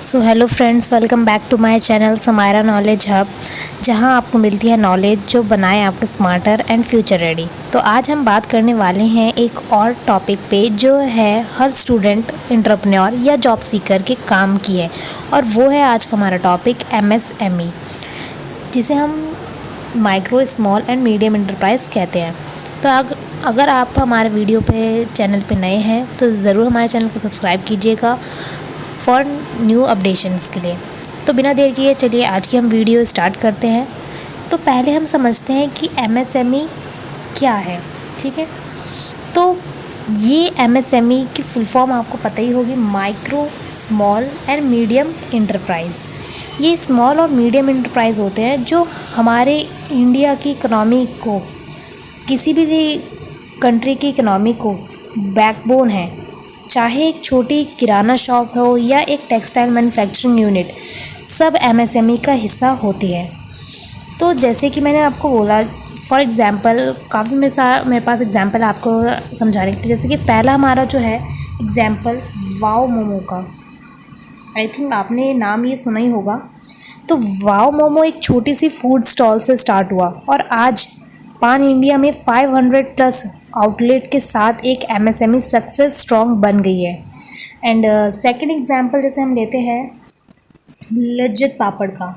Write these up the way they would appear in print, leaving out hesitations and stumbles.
So hello friends, welcome back to my channel Samaira knowledge hub, जहां आपको मिलती है नॉलेज जो बनाए आपको स्मार्टर एंड फ्यूचर रेडी। तो आज हम बात करने वाले हैं एक और टॉपिक पे जो है हर स्टूडेंट, एंटरप्रेन्योर या जॉब सीकर के काम की है, और वो है आज का हमारा टॉपिक MSME, जिसे हम micro small and medium enterprise कहते हैं। तो अगर आप हमारे वीडियो पे चैनल पे नए हैं तो ज़रूर हमारे चैनल को सब्सक्राइब कीजिएगा फॉर न्यू अपडेशंस के लिए। तो बिना देर किए चलिए आज की हम वीडियो स्टार्ट करते हैं। तो पहले हम समझते हैं कि MSME क्या है। ठीक है, तो ये MSME की फुल फॉर्म आपको पता ही होगी, micro small and medium enterprise. ये स्मॉल और मीडियम इंटरप्राइज होते हैं जो हमारे इंडिया की इकनॉमी को, किसी भी कंट्री की इकनॉमी को बैकबोन है। चाहे एक छोटी किराना शॉप हो या एक टेक्सटाइल मैन्युफैक्चरिंग यूनिट, सब MSME का हिस्सा होती है। तो जैसे कि मैंने आपको बोला, फॉर एग्ज़ाम्पल काफ़ी मेरे पास एग्ज़ाम्पल आपको समझाने के लिए। जैसे कि पहला हमारा जो है एग्ज़ाम्पल वाओ मोमो का, आई थिंक आपने नाम ये सुना ही होगा। तो वाओ मोमो एक छोटी सी फूड स्टॉल से स्टार्ट हुआ और आज पान इंडिया में 500 प्लस आउटलेट के साथ एक MSME सक्सेस स्ट्रॉन्ग बन गई है। एंड सेकंड एग्जांपल जैसे हम लेते हैं लज्जत पापड़ का।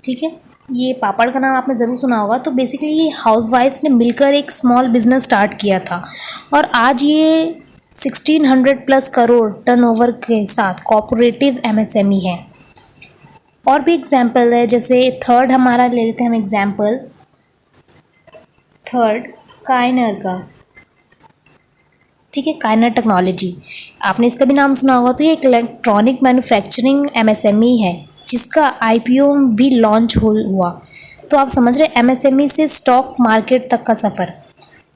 ठीक है, ये पापड़ का नाम आपने ज़रूर सुना होगा। तो बेसिकली ये हाउसवाइफ्स ने मिलकर एक स्मॉल बिजनेस स्टार्ट किया था और आज ये 1600 प्लस करोड़ टर्नओवर के साथ कॉर्पोरेटिव MSME है। और भी एग्जाम्पल है, जैसे थर्ड हमारा ले लेते हैं हम एग्जाम्पल, थर्ड काइनर का। ठीक है, काइनर टेक्नोलॉजी, आपने इसका भी नाम सुना होगा। तो ये एक इलेक्ट्रॉनिक मैन्युफैक्चरिंग MSME है जिसका IPO भी लॉन्च हुआ। तो आप समझ रहे MSME से स्टॉक मार्केट तक का सफ़र।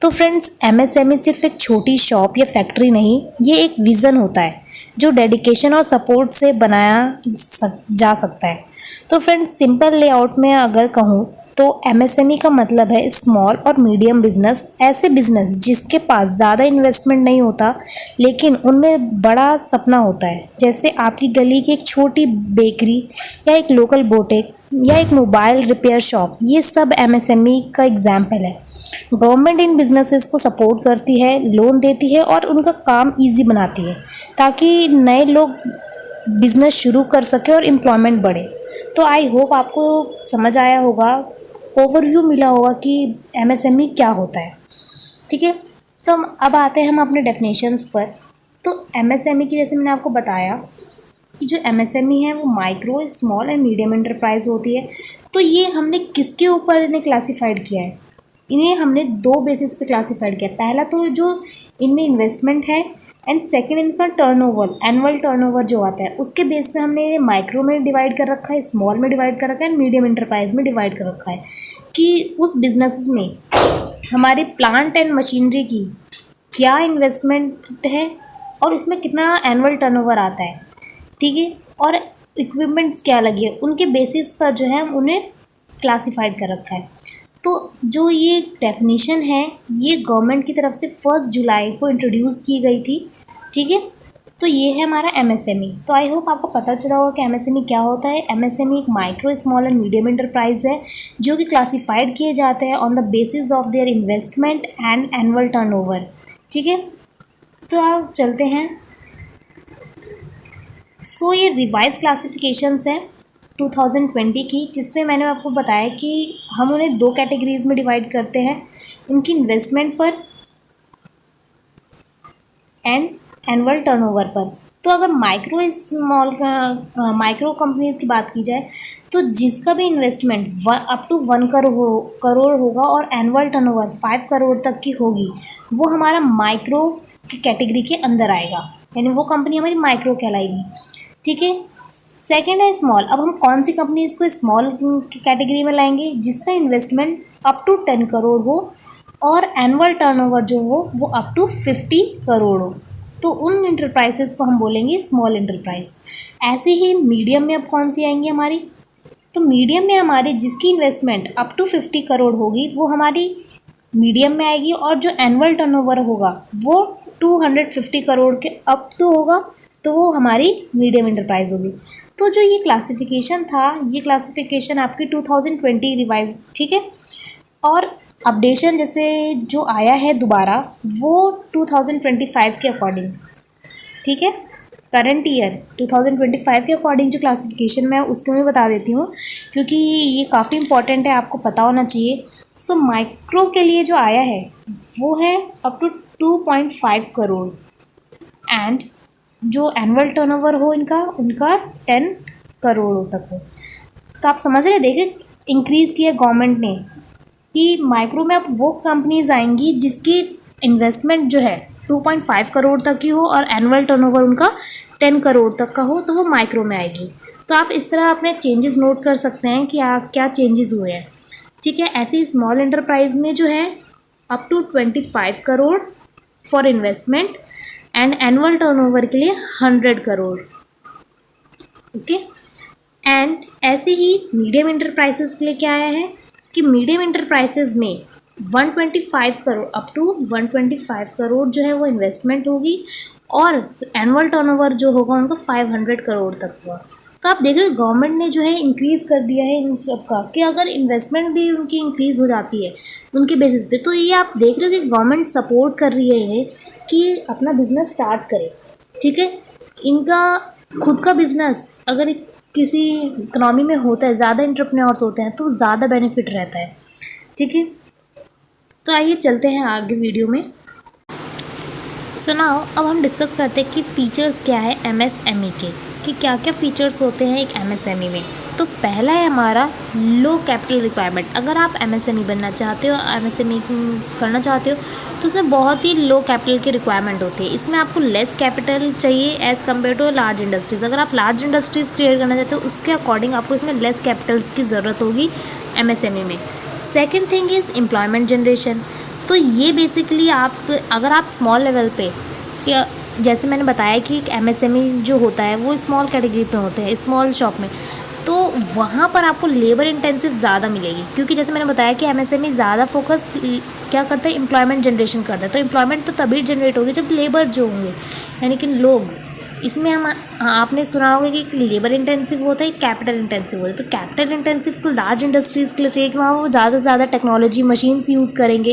तो फ्रेंड्स, MSME सिर्फ एक छोटी शॉप या फैक्ट्री नहीं, ये एक विज़न होता है जो डेडिकेशन और सपोर्ट से बनाया जा सकता है। तो फ्रेंड्स, सिंपल लेआउट में अगर कहूँ तो MSME का मतलब है स्मॉल और मीडियम बिजनेस, ऐसे बिजनेस जिसके पास ज़्यादा इन्वेस्टमेंट नहीं होता लेकिन उनमें बड़ा सपना होता है। जैसे आपकी गली की एक छोटी बेकरी या एक लोकल बुटीक या एक मोबाइल रिपेयर शॉप, ये सब MSME का एग्जाम्पल है। गवर्नमेंट इन बिजनेसेस को सपोर्ट करती है, लोन देती है और उनका काम ईजी बनाती है ताकि नए लोग बिजनेस शुरू कर सके और एम्प्लॉयमेंट बढ़े। तो आई होप आपको समझ आया होगा, ओवरव्यू मिला होगा कि MSME क्या होता है। ठीक है, तो अब आते हैं हम अपने डेफिनेशंस पर। तो MSME की, जैसे मैंने आपको बताया कि जो MSME है वो micro small and medium enterprise होती है। तो ये हमने किसके ऊपर इन्हें क्लासीफाइड किया है? इन्हें हमने दो बेसिस पे क्लासीफाइड किया। पहला तो जो इनमें इन्वेस्टमेंट है, एंड सेकेंड इनका टर्नओवर, एनुअल टर्नओवर जो आता है, उसके बेस पे हमने माइक्रो में डिवाइड कर रखा है, स्मॉल में डिवाइड कर रखा है, एंड मीडियम एंटरप्राइज में डिवाइड कर रखा है कि उस बिजनेस में हमारे प्लांट एंड मशीनरी की क्या इन्वेस्टमेंट है और उसमें कितना एनुअल टर्नओवर आता है। ठीक है, और इक्विपमेंट्स क्या लगी है, उनके बेसिस पर जो है उन्हें क्लासीफाइड कर रखा है। तो जो ये डेफिनेशन है ये गवर्नमेंट की तरफ से 1 जुलाई को इंट्रोड्यूस की गई थी। ठीक है, तो ये है हमारा MSME। तो आई होप आपको पता चला होगा कि MSME क्या होता है। MSME एक micro small and medium enterprise है जो कि क्लासीफाइड किए जाते हैं on the basis of their investment and annual turnover. ठीक है, तो आप चलते हैं। सो ये रिवाइज क्लासिफिकेशंस हैं 2020 की, जिसमें मैंने आपको बताया कि हम उन्हें दो कैटेगरीज में डिवाइड करते हैं, उनकी इन्वेस्टमेंट पर एंड एनुअल टर्नओवर पर। तो अगर माइक्रो स्मॉल का माइक्रो कंपनीज की बात की जाए तो जिसका भी इन्वेस्टमेंट अप टू 1 करोड़ होगा और एनुअल टर्नओवर 5 करोड़ तक की होगी, वो हमारा माइक्रो की कैटेगरी के अंदर आएगा, यानी वो कंपनी हमारी माइक्रो कहलाएगी। ठीक है, सेकेंड है स्मॉल। अब हम कौन सी कंपनीज को स्मॉल कैटेगरी में लाएंगे? जिसका इन्वेस्टमेंट अप टू 10 करोड़ हो और एनुअल टर्नओवर जो हो वो अप टू 50 करोड़ हो, तो उन इंटरप्राइजेस को हम बोलेंगे स्मॉल इंटरप्राइज। ऐसे ही मीडियम में अब कौन सी आएंगी हमारी? तो मीडियम में हमारी जिसकी इन्वेस्टमेंट अप टू 50 करोड़ होगी वो हमारी मीडियम में आएगी, और जो एनुअल टर्नओवर होगा वो 250 करोड़ के अप टू होगा, तो वो हमारी मीडियम इंटरप्राइज होगी। तो जो ये क्लासिफिकेशन था, ये क्लासिफिकेशन आपकी 2020 रिवाइज, ठीक है। और अपडेशन जैसे जो आया है दोबारा, वो 2025 के अकॉर्डिंग, ठीक है। करंट ईयर 2025 के अकॉर्डिंग जो क्लासिफिकेशन मैं उसको मैं बता देती हूँ, क्योंकि ये काफ़ी इंपॉर्टेंट है, आपको पता होना चाहिए। सो माइक्रो के लिए जो आया है वो है अप टू 2.5 करोड़, एंड जो एनुअल टर्नओवर हो उनका 10 करोड़ तक हो। तो आप समझ रहे, देखिए इंक्रीज़ किया गवर्नमेंट ने कि माइक्रो में अब वो कंपनीज आएंगी जिसकी इन्वेस्टमेंट जो है 2.5 करोड़ तक की हो और एनुअल टर्नओवर उनका 10 करोड़ तक का हो, तो वो माइक्रो में आएगी। तो आप इस तरह अपने चेंजेस नोट कर सकते हैं कि आप क्या चेंजेस हुए हैं, ठीक है। ऐसे ही स्मॉल एंटरप्राइज में जो है up to 25 crore for investment and annual turnover के लिए 100 करोड़, ओके। एंड ऐसे ही मीडियम इंटरप्राइजेस के लिए क्या आया है कि मीडियम इंटरप्राइजेस में 125 करोड़ अप टू 125 करोड़ जो है वो इन्वेस्टमेंट होगी, और एनुअल टर्नओवर जो होगा उनका 500 करोड़ तक हुआ। तो आप देख रहे हो गवर्नमेंट ने जो है इंक्रीज़ कर दिया है इन सब का, कि अगर इन्वेस्टमेंट भी उनकी इंक्रीज़ हो जाती है उनके बेसिस पे, तो ये आप देख रहे हो कि गवर्नमेंट सपोर्ट कर रही है इन्हें कि अपना बिजनेस स्टार्ट करें, ठीक है। इनका खुद का बिजनेस अगर किसी इकनॉमी में होता है, ज़्यादा एंटरप्रेन्योर्स होते हैं तो ज़्यादा बेनिफिट रहता है, ठीक है। तो आइए चलते हैं आगे वीडियो में। सो नाउ अब हम डिस्कस करते हैं कि फ़ीचर्स क्या है एमएसएमई के, कि क्या क्या फ़ीचर्स होते हैं एक एमएसएमई में। तो पहला है हमारा लो कैपिटल रिक्वायरमेंट। अगर आप एमएसएमई बनना चाहते हो, एमएसएमई करना चाहते हो, तो उसमें बहुत ही लो कैपिटल की रिक्वायरमेंट होती है। इसमें आपको लेस कैपिटल चाहिए as compare to large industries. अगर आप लार्ज इंडस्ट्रीज़ क्रिएट करना चाहते हो, उसके अकॉर्डिंग आपको इसमें लेस कैपिटल्स की ज़रूरत होगी एमएसएमई में। Second thing is employment generation. तो ये बेसिकली अगर आप स्मॉल लेवल पे, या जैसे मैंने बताया कि एक एमएसएमई जो होता है वो स्मॉल कैटेगरी पे होते हैं, स्मॉल शॉप में, तो वहाँ पर आपको लेबर इंटेंसिव ज़्यादा मिलेगी, क्योंकि जैसे मैंने बताया कि एमएसएमई ज़्यादा फोकस क्या करता है, एम्प्लॉयमेंट जनरेशन करता है। तो एम्प्लॉयमेंट तो तभी जनरेट होगी जब लेबर जो होंगे, यानी कि लोग। इसमें हम आपने सुना होगा कि लेबर इंटेंसिव होता है, कैपिटल इंटेंसिव होता है। तो कैपिटल इंटेंसिव तो लार्ज इंडस्ट्रीज़ के लिए चाहिए कि वहाँ वो ज़्यादा से ज़्यादा टेक्नोलॉजी मशीन्स यूज़ करेंगे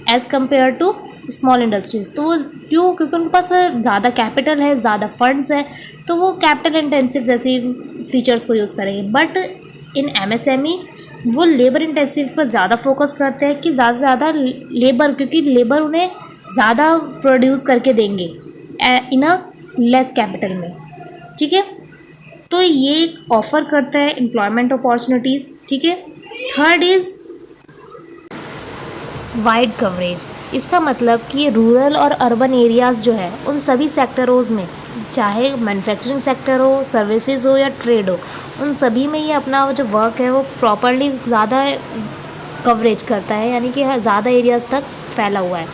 as compare to small industries. तो वो क्योंकि उनके पास ज़्यादा कैपिटल है, ज़्यादा फंड्स है, तो वो कैपिटल इंटेंसिव जैसे फीचर्स को यूज़ करेंगे। बट इन एमएसएमई वो लेबर इंटेंसिव पर ज़्यादा फोकस करते हैं कि ज़्यादा से ज़्यादा लेबर, क्योंकि लेबर उन्हें ज़्यादा प्रोड्यूस करके देंगे इन अ लेस कैपिटल में, ठीक है। तो ये एक ऑफ़र करता है एम्प्लॉयमेंट अपॉर्चुनिटीज़, ठीक है। Third is wide coverage. इसका मतलब कि रूरल और अर्बन एरियाज़ जो है उन सभी सेक्टरों में, चाहे मैन्युफैक्चरिंग सेक्टर हो, सर्विसेज हो या ट्रेड हो, उन सभी में ये अपना जो वर्क है वो प्रॉपरली ज़्यादा कवरेज करता है, यानी कि ज़्यादा एरियाज़ तक फैला हुआ है,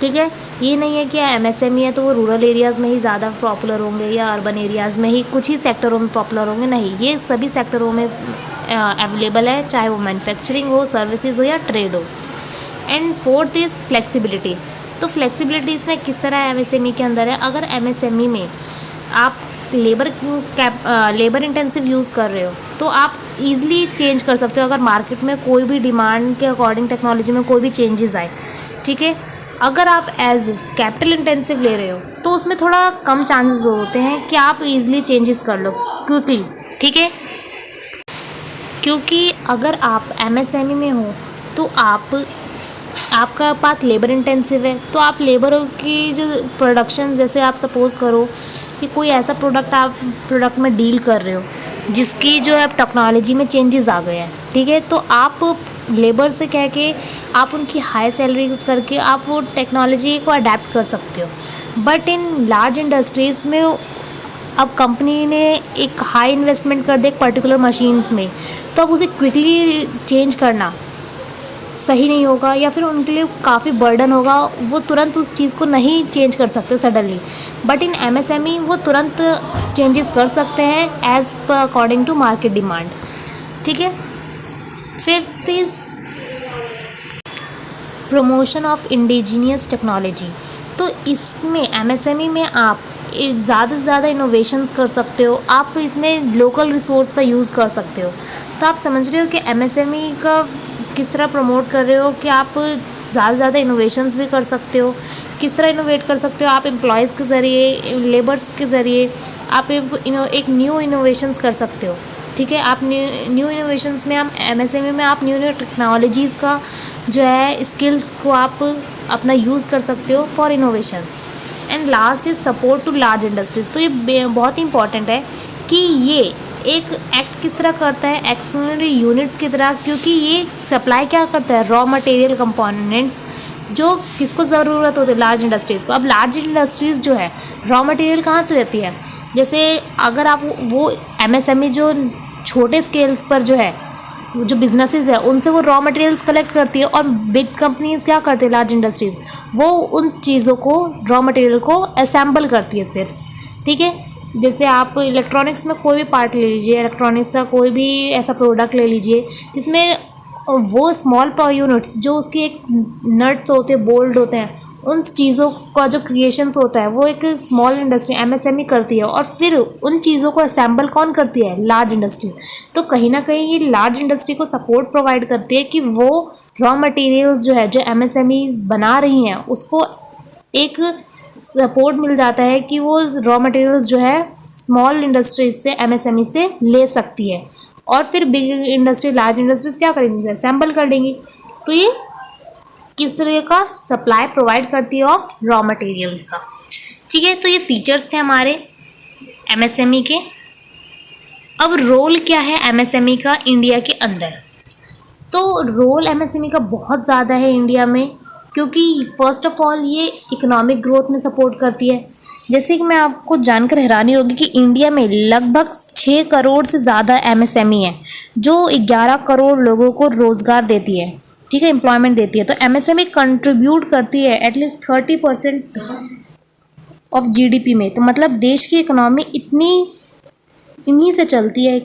ठीक है। ये नहीं है कि एमएसएमई है तो वो रूरल एरियाज़ में ही ज़्यादा पॉपुलर होंगे या अर्बन एरियाज़ में ही कुछ ही सेक्टरों में पॉपुलर होंगे, नहीं, ये सभी सेक्टरों में अवेलेबल है, चाहे वो मैन्युफैक्चरिंग हो, सर्विसेज हो या ट्रेड हो। And fourth is flexibility. तो फ्लेक्सिबिलिटी इसमें किस तरह एमएसएमई के अंदर है, अगर एमएसएमई में आप लेबर इंटेंसिव यूज़ कर रहे हो तो आप इजीली चेंज कर सकते हो, अगर मार्केट में कोई भी डिमांड के अकॉर्डिंग टेक्नोलॉजी में कोई भी चेंजेस आए, ठीक है। अगर आप एज कैपिटल इंटेंसिव ले रहे हो तो उसमें थोड़ा कम चांसेस होते हैं कि आप इजीली चेंजेस कर लो क्विकली, ठीक है। क्योंकि अगर आप एमएसएमई में हो तो आपका पास लेबर इंटेंसिव है, तो आप लेबर की जो प्रोडक्शन, जैसे आप सपोज़ करो कि कोई ऐसा प्रोडक्ट में डील कर रहे हो जिसकी जो है टेक्नोलॉजी में चेंजेस आ गए हैं, ठीक है। तो आप लेबर से कह के आप उनकी हाई सैलरीज करके आप वो टेक्नोलॉजी को अडेप्ट कर सकते हो। बट इन लार्ज इंडस्ट्रीज़ में अब कंपनी ने एक हाई इन्वेस्टमेंट कर दिया एक पर्टिकुलर मशीन्स में, तो अब उसे क्विकली चेंज करना सही नहीं होगा, या फिर उनके लिए काफ़ी बर्डन होगा, वो तुरंत उस चीज़ को नहीं चेंज कर सकते सडनली। बट इन एमएसएमई वो तुरंत चेंजेस कर सकते हैं as per according to market demand, ठीक है। Fifth is promotion of indigenous technology. तो इसमें एमएसएमई में आप ज़्यादा से ज़्यादा इनोवेशंस कर सकते हो, आप इसमें लोकल रिसोर्स का यूज़ कर सकते हो। तो आप समझ रहे हो कि एमएसएमई का किस तरह प्रमोट कर रहे हो कि आप ज़्यादा से ज़्यादा इनोवेशंस भी कर सकते हो। किस तरह इनोवेट कर सकते हो आप एम्प्लॉयज़ के ज़रिए, लेबर्स के ज़रिए आप एक न्यू इनोवेशंस कर सकते हो। ठीक है, आप न्यू इनोवेशंस में, हम एमएसएमई में आप न्यू टेक्नोलॉजीज़ का जो है स्किल्स को आप अपना यूज़ कर सकते हो for innovations. And last is support to large industries. तो ये बहुत ही इंपॉर्टेंट है कि ये एक एक्ट किस तरह करता है, एक्सटर्नल यूनिट्स की तरह, क्योंकि ये सप्लाई क्या करता है, रॉ मटेरियल कंपोनेंट्स जो किसको ज़रूरत होती है, लार्ज इंडस्ट्रीज़ को। अब लार्ज इंडस्ट्रीज़ जो है रॉ मटेरियल कहाँ से लेती है, जैसे अगर आप वो एमएसएमई जो छोटे स्केल्स पर जो है, जो बिजनेसेस है, उनसे वो रॉ मटेरियल्स कलेक्ट करती है, और बिग कंपनीज क्या करती है, लार्ज इंडस्ट्रीज़, वो उन चीज़ों को, रॉ मटेरियल को असेंबल करती है सिर्फ। ठीक है, जैसे आप इलेक्ट्रॉनिक्स में कोई भी पार्ट ले लीजिए, इलेक्ट्रॉनिक्स का कोई भी ऐसा प्रोडक्ट ले लीजिए जिसमें वो स्मॉल यूनिट्स जो उसकी एक नट्स होते हैं, बोल्ट होते हैं, उन चीज़ों का जो क्रिएशंस होता है वो एक स्मॉल इंडस्ट्री एमएसएमई करती है, और फिर उन चीज़ों को असेंबल कौन करती है, लार्ज इंडस्ट्री। तो कहीं ना कहीं ये लार्ज इंडस्ट्री को सपोर्ट प्रोवाइड करती है कि वो रॉ मटेरियल्स जो है, जो एमएसएमई बना रही हैं, उसको एक सपोर्ट मिल जाता है कि वो रॉ मटेरियल्स जो है स्मॉल इंडस्ट्रीज से, एमएसएमई से ले सकती है, और फिर बिग इंडस्ट्री, लार्ज इंडस्ट्रीज क्या करेंगी, असेंबल कर देंगी। तो ये किस तरह का सप्लाई प्रोवाइड करती है ऑफ रॉ मटेरियल्स का। ठीक है, तो ये फीचर्स थे हमारे एमएसएमई के। अब रोल क्या है एमएसएमई का इंडिया के अंदर। तो रोल एमएसएमई का बहुत ज़्यादा है इंडिया में, क्योंकि फर्स्ट ऑफ ऑल ये इकोनॉमिक ग्रोथ में सपोर्ट करती है। जैसे कि मैं आपको जानकर हैरानी होगी कि इंडिया में लगभग 6 करोड़ से ज़्यादा एमएसएमई है, जो 11 करोड़ लोगों को रोज़गार देती है। ठीक है, एम्प्लॉयमेंट देती है। तो एमएसएमई कंट्रीब्यूट करती है एटलीस्ट 30% ऑफ जीडीपी में। तो मतलब देश की इकोनॉमी इन्हीं से चलती है।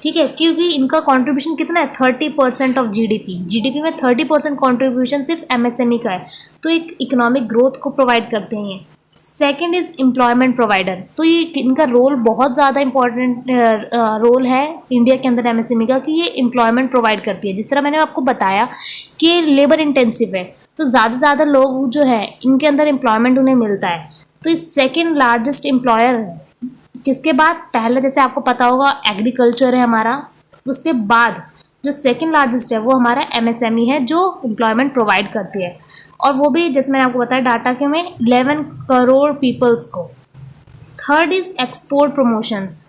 ठीक है, क्योंकि इनका कंट्रीब्यूशन कितना है, 30% ऑफ जीडीपी में 30% कंट्रीब्यूशन सिर्फ एमएसएमई का है। तो एक इकोनॉमिक ग्रोथ को प्रोवाइड करते हैं ये। Second is employment provider. तो ये इनका रोल बहुत ज़्यादा इंपॉर्टेंट रोल है इंडिया के अंदर एमएसएमई का, कि ये एम्प्लॉयमेंट प्रोवाइड करती है। जिस तरह मैंने आपको बताया कि लेबर इंटेंसिव है, तो ज़्यादा से ज़्यादा लोग जो है इनके अंदर एम्प्लॉयमेंट उन्हें मिलता है। तो इस सेकेंड लार्जेस्ट एम्प्लॉयर है। किसके बाद, पहले जैसे आपको पता होगा एग्रीकल्चर है हमारा, उसके बाद जो सेकेंड लार्जेस्ट है वो हमारा एमएसएमई है, जो एम्प्लॉयमेंट प्रोवाइड करती है। और वो भी जैसे मैंने आपको बताया डाटा के में 11 करोड़ पीपल्स को। Third is export promotions.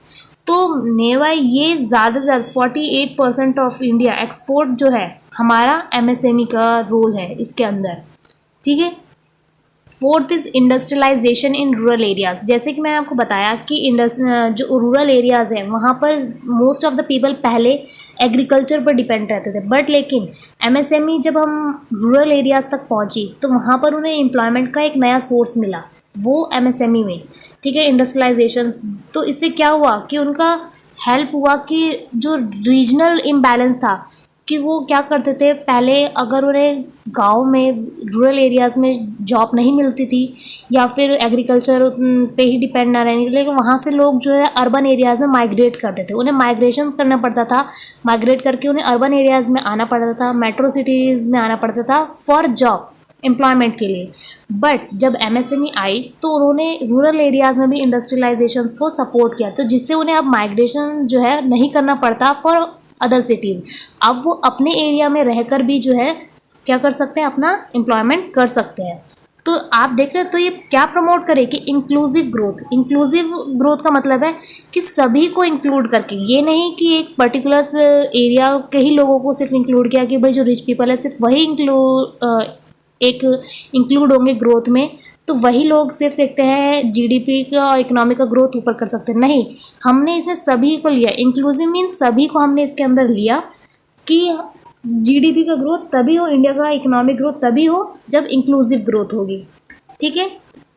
तो नेवा ये ज़्यादा से ज़्यादा 48% ऑफ इंडिया एक्सपोर्ट जो है हमारा एमएसएमई का रोल है इसके अंदर। ठीक है, fourth is industrialisation in rural areas. जैसे कि मैंने आपको बताया कि जो रूरल एरियाज़ हैं वहाँ पर मोस्ट ऑफ द पीपल पहले एग्रीकल्चर पर डिपेंड रहते थे, बट लेकिन एमएसएमई जब हम रूरल एरियाज़ तक पहुँची तो वहाँ पर उन्हें एम्प्लॉयमेंट का एक नया सोर्स मिला, वो एमएसएमई में। ठीक है, इंडस्ट्रियलाइजेशन। तो इससे क्या हुआ कि उनका हेल्प हुआ कि जो रीजनल इम्बैलेंस था, कि वो क्या करते थे, पहले अगर उन्हें गांव में, रूरल एरियाज़ में जॉब नहीं मिलती थी, या फिर एग्रीकल्चर पे ही डिपेंड ना रहने के लिए, वहाँ से लोग जो है अर्बन एरियाज़ में माइग्रेट करते थे। उन्हें माइग्रेशंस करना पड़ता था, माइग्रेट करके उन्हें अर्बन एरियाज़ में आना पड़ता था, मेट्रो सिटीज़ में आना पड़ता था फॉर जॉब, एम्प्लॉयमेंट के लिए। बट जब एमएसएमई आई तो उन्होंने रूरल एरियाज़ में भी इंडस्ट्रियलाइजेशंस को सपोर्ट किया, तो जिससे उन्हें अब माइग्रेशन जो है नहीं करना पड़ता फॉर अदर सिटीज़। अब वो अपने एरिया में रहकर भी जो है क्या कर सकते हैं, अपना एम्प्लॉयमेंट कर सकते हैं। तो आप देख रहे हो, तो ये क्या प्रमोट करे कि इंक्लूसिव ग्रोथ। इंक्लूसिव ग्रोथ का मतलब है कि सभी को इंक्लूड करके, ये नहीं कि एक पर्टिकुलर एरिया के ही लोगों को सिर्फ इंक्लूड किया कि भाई जो रिच पीपल है सिर्फ वही इंक्लूड होंगे ग्रोथ में, तो वही लोग सिर्फ देखते हैं जीडीपी का और इकोनॉमी का ग्रोथ ऊपर कर सकते हैं। नहीं, हमने इसमें सभी को लिया। इंक्लूसिव मीन्स सभी को हमने इसके अंदर लिया कि जीडीपी का ग्रोथ तभी हो, इंडिया का इकोनॉमिक ग्रोथ तभी हो जब इंक्लूसिव ग्रोथ होगी। ठीक है,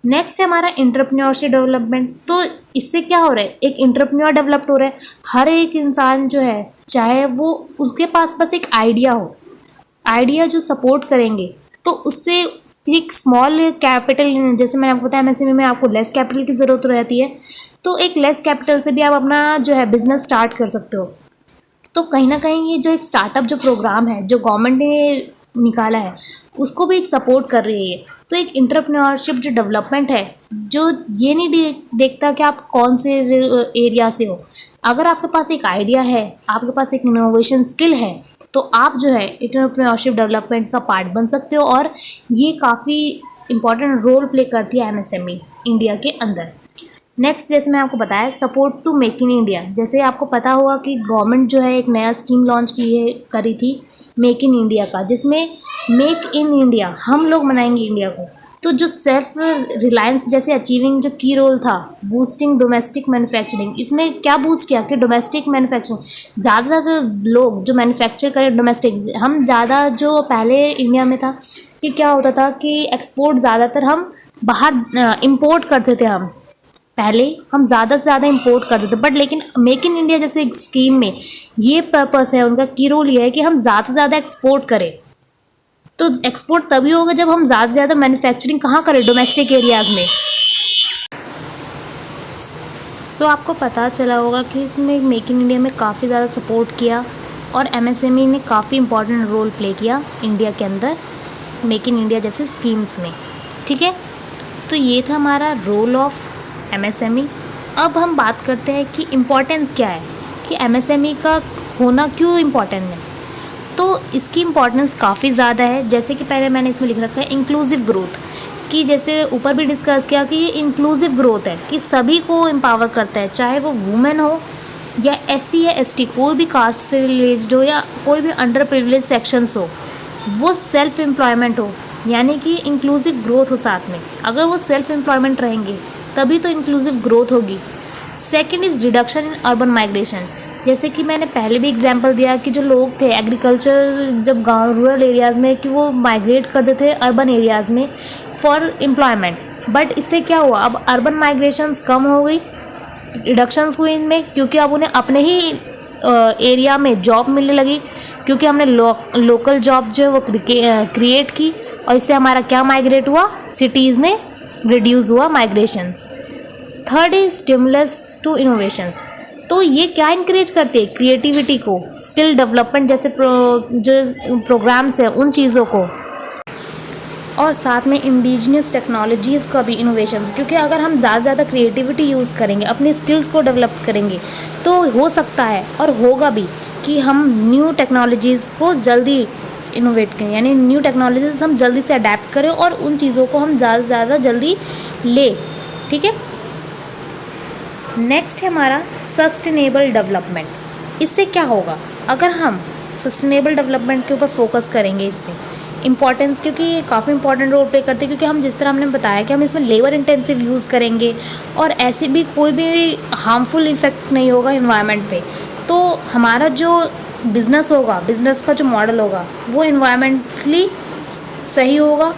नेक्स्ट है हमारा एंटरप्रेन्योरशिप डेवलपमेंट। तो इससे क्या हो रहा है, एक एंटरप्रेन्योर डेवलप्ड हो रहा है। हर एक इंसान जो है, चाहे वो उसके पास बस एक आइडिया हो, आइडिया जो सपोर्ट करेंगे, तो उससे एक स्मॉल कैपिटल, जैसे मैंने आपको बताया एमएसएमई में आपको लेस कैपिटल की ज़रूरत रहती है, तो एक लेस कैपिटल से भी आप अपना जो है बिजनेस स्टार्ट कर सकते हो। तो कहीं ना कहीं ये जो एक स्टार्टअप जो प्रोग्राम है जो गवर्नमेंट ने निकाला है उसको भी एक सपोर्ट कर रही है। तो एक एंटरप्रेन्योरशिप जो डेवलपमेंट है जो ये नहीं देखता कि आप कौन से एरिया से हो। अगर आपके पास एक आइडिया है, आपके पास एक इनोवेशन स्किल है, तो आप जो है एंटरप्रेन्योरशिप डेवलपमेंट का पार्ट बन सकते हो। और ये काफ़ी इंपॉर्टेंट रोल प्ले करती है एमएसएमई इंडिया के अंदर। नेक्स्ट, जैसे मैं आपको बताया support to make in India, जैसे आपको पता होगा कि गवर्नमेंट जो है एक नया स्कीम लॉन्च करी थी मेक इन इंडिया का, जिसमें मेक इन इंडिया हम लोग बनाएंगे इंडिया को। तो जो सेल्फ रिलायंस जैसे अचीविंग जो की रोल था बूस्टिंग डोमेस्टिक मैन्युफैक्चरिंग, इसमें क्या बूस्ट किया कि डोमेस्टिक मैन्युफैक्चरिंग ज़्यादा लोग जो मैन्युफैक्चर करें डोमेस्टिक। हम ज़्यादा जो पहले इंडिया में था कि क्या होता था कि एक्सपोर्ट ज़्यादातर हम बाहर इम्पोर्ट करते थे। पहले हम ज़्यादा से ज़्यादा इंपोर्ट करते थे, बट लेकिन मेक इन इंडिया जैसे एक स्कीम में ये पर्पस है उनका, की रोल ये है कि हम ज़्यादा से ज़्यादा एक्सपोर्ट करें। तो एक्सपोर्ट तभी होगा जब हम ज़्यादा से ज़्यादा मैन्युफैक्चरिंग कहाँ करें, डोमेस्टिक एरियाज़ में। सो आपको पता चला होगा कि इसमें मेक इन इंडिया में काफ़ी ज़्यादा सपोर्ट किया और एमएसएमई ने काफ़ी इंपॉर्टेंट रोल प्ले किया इंडिया के अंदर मेक इन इंडिया जैसे स्कीम्स में। ठीक है, तो ये था हमारा रोल ऑफ एमएसएमई। अब हम बात करते हैं कि इम्पोर्टेंस क्या है, कि एमएसएमई का होना क्यों इम्पोर्टेंट है। तो इसकी इम्पोर्टेंस काफ़ी ज़्यादा है। जैसे कि पहले मैंने इसमें लिख रखा है इंक्लूसिव ग्रोथ, कि जैसे ऊपर भी डिस्कस किया कि ये इंक्लूसिव ग्रोथ है कि सभी को एम्पावर करता है, चाहे वो वुमेन हो या एससी या एसटी, कोई भी कास्ट से रिलेटेड हो या कोई भी अंडर प्रिविलेज सेक्शंस हो, वो सेल्फ एम्प्लॉयमेंट हो, यानी कि इंक्लूसिव ग्रोथ हो साथ में। अगर वो सेल्फ एम्प्लॉयमेंट रहेंगे तभी तो इंक्लूसिव ग्रोथ होगी। Second is reduction in urban migration, जैसे कि मैंने पहले भी एग्जांपल दिया कि जो लोग थे एग्रीकल्चर जब गांव रूरल एरियाज़ में कि वो माइग्रेट करते थे अर्बन एरियाज़ में फॉर एम्प्लॉयमेंट, बट इससे क्या हुआ, अब अर्बन माइग्रेशंस कम हो गई, रिडक्शंस हुई इनमें, क्योंकि अब उन्हें अपने ही एरिया में जॉब मिलने लगी, क्योंकि हमने लोकल जॉब्स जो है वो क्रिएट की, और इससे हमारा क्या माइग्रेट हुआ, सिटीज़ में रिड्यूस हुआ migrations. Third is stimulus to innovations, तो ये क्या इंकरेज करते हैं, क्रिएटिविटी को, स्किल डेवलपमेंट जैसे जो प्रोग्राम्स हैं उन चीज़ों को, और साथ में इंडिजिनियस टेक्नोलॉजीज़ का भी इनोवेशंस, क्योंकि अगर हम ज़्यादा से ज़्यादा क्रिएटिविटी यूज़ करेंगे, अपनी स्किल्स को डेवलप करेंगे, तो हो सकता है और होगा भी कि हम न्यू टेक्नोलॉजीज़ को जल्दी इनोवेट करें, यानी न्यू टेक्नोलॉजीज़ हम जल्दी से अडेप्ट करें और उन चीज़ों को हम ज़्यादा से ज़्यादा जल्दी लें। ठीक है, नेक्स्ट है हमारा सस्टेनेबल डेवलपमेंट। इससे क्या होगा, अगर हम सस्टेनेबल डेवलपमेंट के ऊपर फोकस करेंगे, इससे इम्पॉर्टेंस, क्योंकि ये काफ़ी इंपॉर्टेंट रोल प्ले करते हैं, क्योंकि हम जिस तरह हमने बताया कि हम इसमें लेबर इंटेंसिव यूज़ करेंगे और ऐसे भी कोई भी हार्मफुल इफेक्ट नहीं होगा इन्वायरमेंट पे, तो हमारा जो बिज़नेस होगा, बिज़नेस का जो मॉडल होगा वो इन्वायरमेंटली सही होगा,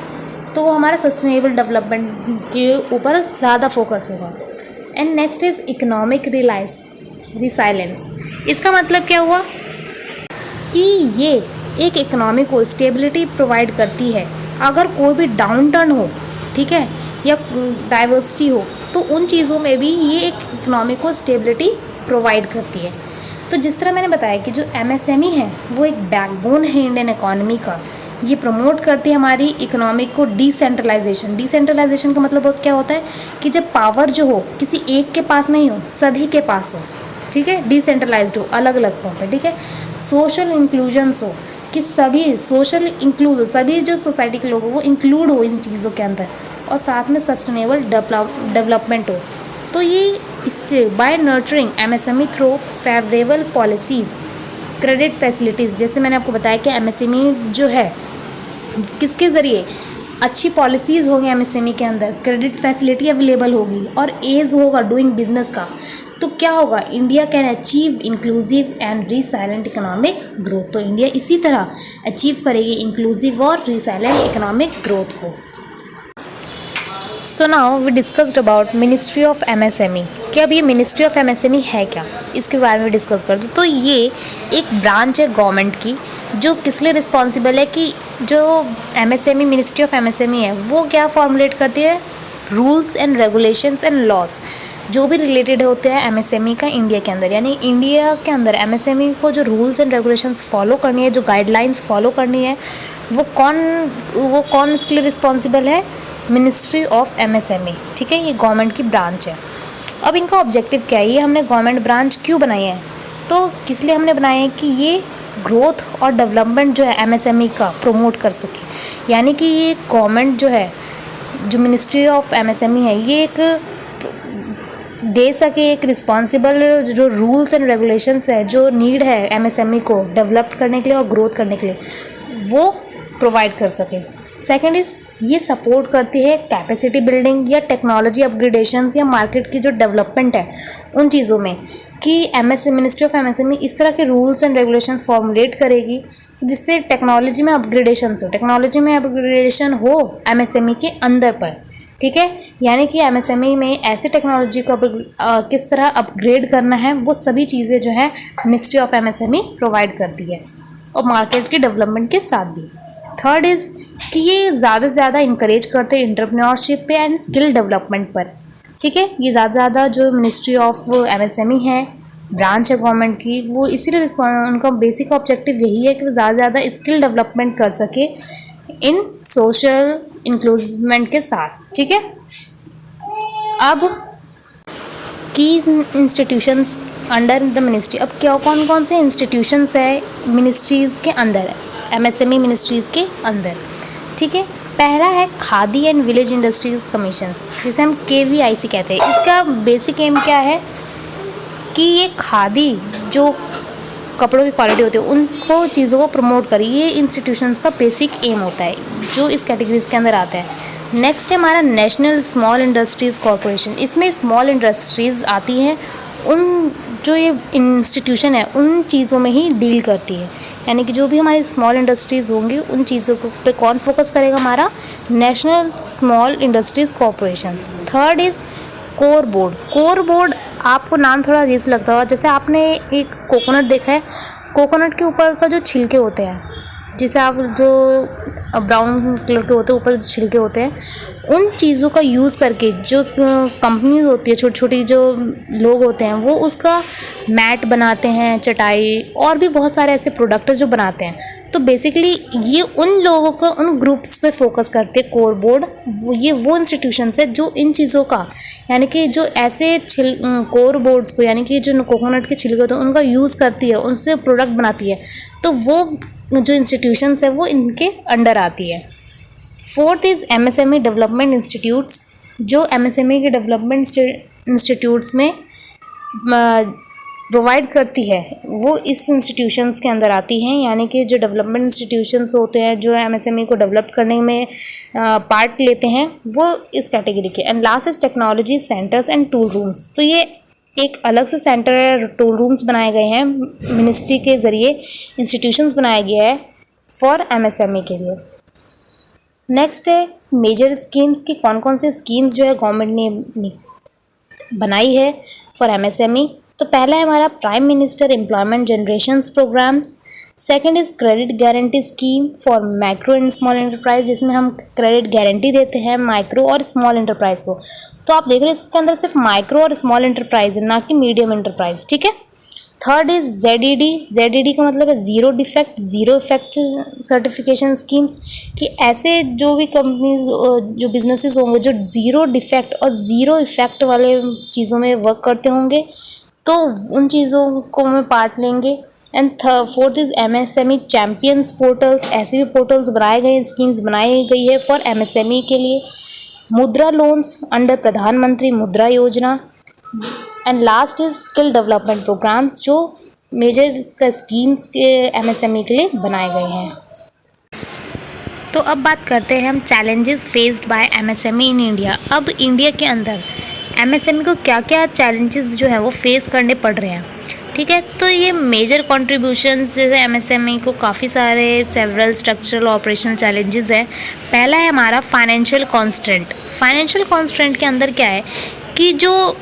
तो वो हमारा सस्टेनेबल डेवलपमेंट के ऊपर ज़्यादा फोकस होगा। And next is economic resilience. इसका मतलब क्या हुआ कि ये एक इकोनॉमी को स्टेबिलिटी प्रोवाइड करती है। अगर कोई भी डाउन टर्न हो, ठीक है, या डाइवर्सिटी हो, तो उन चीज़ों में भी ये एक इकोनॉमी को स्टेबिलिटी प्रोवाइड करती है। तो जिस तरह मैंने बताया कि जो एमएसएमई है वो एक बैकबोन है इंडियन इकोनॉमी का, ये प्रमोट करती है हमारी इकोनॉमी को डिसेंट्रलाइजेशन। डिसेंट्रलाइजेशन का मतलब क्या होता है कि जब पावर जो हो किसी एक के पास नहीं हो, सभी के पास हो, ठीक है, डिसेंट्रलाइज्ड हो, अलग अलग फॉर्म पे, ठीक है। सोशल इंक्लूजन्स हो, कि सभी सोशल इंक्लूड, सभी जो सोसाइटी के लोग हो वो इंक्लूड हो इन चीज़ों के अंदर, और साथ में सस्टेनेबल डेवलपमेंट हो। तो ये इससे by nurturing MSME through favourable policies, credit facilities, जैसे मैंने आपको बताया कि एमएसएमई जो है किसके ज़रिए अच्छी पॉलिसीज़ होंगी एमएसएमई के अंदर, क्रेडिट फैसिलिटी अवेलेबल होगी और एज होगा डूइंग बिजनेस का, तो क्या होगा, India can achieve inclusive and resilient economic growth. तो इंडिया इसी तरह अचीव करेगी इंक्लूसिव और रिसाइलेंट इकोनॉमिक ग्रोथ को। So now we discussed about ministry of MSME, कि अब ये मिनिस्ट्री ऑफ एमएसएमई है क्या, इसके बारे में डिस्कस करते। तो ये एक ब्रांच है गवर्नमेंट की जो किस लिए रिस्पॉन्सिबल है कि जो एमएसएमई मिनिस्ट्री ऑफ एमएसएमई है वो क्या फॉर्मुलेट करती है, rules and regulations and laws जो भी रिलेटेड होते हैं एमएसएमई का इंडिया के अंदर, यानी इंडिया के अंदर एमएसएमई को जो रूल्स एंड रेगुलेशंस फॉलो करनी है, जो गाइडलाइंस फॉलो करनी है, वो कौन इसके लिए रिस्पॉन्सिबल है, मिनिस्ट्री ऑफ एमएसएमई। ठीक है, ये गवर्नमेंट की ब्रांच है। अब इनका ऑब्जेक्टिव क्या है, ये हमने गवर्नमेंट ब्रांच क्यों बनाई है, तो किस लिए हमने बनाए हैं कि ये ग्रोथ और डेवलपमेंट जो है एमएसएमई का प्रमोट कर सके, यानी कि ये गवर्नमेंट जो है, जो मिनिस्ट्री ऑफ एमएसएमई है, ये एक दे सके एक रिस्पॉन्सिबल जो रूल्स एंड रेगुलेशंस है, जो नीड है एमएसएमई को डेवलप करने के लिए और ग्रोथ करने के लिए, वो प्रोवाइड कर सके। सेकेंड इज़ ये सपोर्ट करती है कैपेसिटी बिल्डिंग या टेक्नोलॉजी अपग्रेडेशंस या मार्केट की जो डेवलपमेंट है उन चीज़ों में, कि मिनिस्ट्री ऑफ एमएसएमई इस तरह के रूल्स एंड रेगुलेशंस फॉर्मुलेट करेगी जिससे टेक्नोलॉजी में अपग्रेडेशन हो एमएसएमई के अंदर पर। ठीक है, यानी कि एमएसएमई में ऐसे टेक्नोलॉजी को किस तरह अपग्रेड करना है, वो सभी चीज़ें जो है मिनिस्ट्री ऑफ एमएसएमई प्रोवाइड करती है, और मार्केट के डेवलपमेंट के साथ भी। थर्ड इज़ कि ये ज़्यादा से ज़्यादा इंकरेज करते हैं एंटरप्रेन्योरशिप पे एंड स्किल डेवलपमेंट पर। ठीक है, ये ज़्यादा से ज़्यादा जो मिनिस्ट्री ऑफ एमएसएमई है, ब्रांच है गवर्नमेंट की, वो इसीलिए उनका बेसिक ऑब्जेक्टिव यही है कि वो ज़्यादा से ज़्यादा स्किल डेवलपमेंट कर सके इन सोशल इंक्लूजमेंट के साथ। ठीक है, अब की इंस्टीट्यूशंस अंडर द मिनिस्ट्री, अब क्या कौन कौन से इंस्टीट्यूशंस है मिनिस्ट्रीज़ के अंदर, एमएसएमई मिनिस्ट्रीज़ के अंदर। ठीक है, पहला है khadi and village industries commissions, जिसे हम KVIC कहते हैं। इसका बेसिक एम क्या है कि ये खादी जो कपड़ों की क्वालिटी होती है उनको चीज़ों को प्रमोट करें, ये इंस्टीट्यूशंस का बेसिक एम होता है जो इस कैटेगरीज के अंदर आता है। नेक्स्ट है हमारा नेशनल स्मॉल इंडस्ट्रीज़ कॉरपोरेशन। इसमें स्मॉल इंडस्ट्रीज़ आती हैं, उन जो ये इंस्टीट्यूशन है उन चीज़ों में ही डील करती है, यानी कि जो भी हमारी स्मॉल इंडस्ट्रीज़ होंगी उन चीज़ों पे कौन फोकस करेगा, हमारा national small industries corporation. Third is core board. Core board आपको नाम थोड़ा अजीब से लगता होगा, जैसे आपने एक कोकोनट देखा है, कोकोनट के ऊपर का जो छिलके होते हैं, जिसे आप जो ब्राउन कलर के होते हैं ऊपर छिलके होते हैं, उन चीज़ों का यूज़ करके जो कंपनी होती है, छोटी छोटी जो लोग होते हैं, वो उसका मैट बनाते हैं, चटाई और भी बहुत सारे ऐसे प्रोडक्ट जो बनाते हैं। तो बेसिकली ये उन लोगों को, उन ग्रुप्स पे फोकस करते हैं कोर बोर्ड। ये वो इंस्टीट्यूशंस है जो इन चीज़ों का, यानी कि जो ऐसे कोर बोर्ड्स को, यानी कि जो कोकोनट के छिलके होते हैं उनका यूज़ करती है, उनसे प्रोडक्ट बनाती है, तो वो जो इंस्टीट्यूशंस है वो इनके अंडर आती है। Fourth is MSME development institutes. जो एमएसएमई के डेवलपमेंट इंस्टीट्यूट्स में प्रोवाइड करती है वो इस इंस्टीट्यूशंस के अंदर आती हैं, यानी कि जो डेवलपमेंट इंस्टीट्यूशंस होते हैं जो एमएसएमई को डेवलप करने में पार्ट लेते हैं वो इस कैटेगरी के। And last is technology centres and tool rooms. तो ये एक अलग से सेंटर, टूल रूम्स बनाए गए हैं मिनिस्ट्री के ज़रिए, इंस्टीट्यूशंस बनाया गया है फॉर एमएसएमई के लिए। नेक्स्ट है मेजर स्कीम्स की कौन कौन से स्कीम्स जो है गवर्नमेंट ने बनाई है फॉर एमएसएमई। तो पहला है हमारा prime minister employment generations programme. Second is credit guarantee scheme for micro and small enterprise, जिसमें हम क्रेडिट गारंटी देते हैं माइक्रो और स्मॉल एंटरप्राइज को। तो आप देख रहे हैं इसके अंदर सिर्फ माइक्रो और स्मॉल एंटरप्राइज है, ना कि मीडियम एंटरप्राइज। ठीक है। थर्ड इज़ ZED का मतलब है zero defect zero effect certification schemes, कि ऐसे जो भी कंपनीज जो बिजनेसेस होंगे जो ज़ीरो डिफेक्ट और ज़ीरो इफेक्ट वाले चीज़ों में वर्क करते होंगे तो उन चीज़ों को में पार्ट लेंगे। And fourth is MSME champions portals, ऐसे भी पोर्टल्स बनाए गए, स्कीम्स बनाई गई है फॉर MSME के लिए। मुद्रा loans under Pradhan Mantri Mudra Yojana. And last is skill development programmes, जो मेजर स्कीम्स के MSME के लिए बनाए गए हैं। तो अब बात करते हैं हम challenges faced by MSME in India. अब इंडिया के अंदर MSME को क्या क्या चैलेंजेस जो है वो फेस करने पड़ रहे हैं। ठीक है, तो ये मेजर कॉन्ट्रीब्यूशंस जैसे MSME को काफ़ी सारे सेवरल स्ट्रक्चरल ऑपरेशनल चैलेंजेस है। पहला है हमारा फाइनेंशियल कॉन्स्ट्रेंट। फाइनेंशियल कॉन्स्ट्रेंट के अंदर क्या है कि जो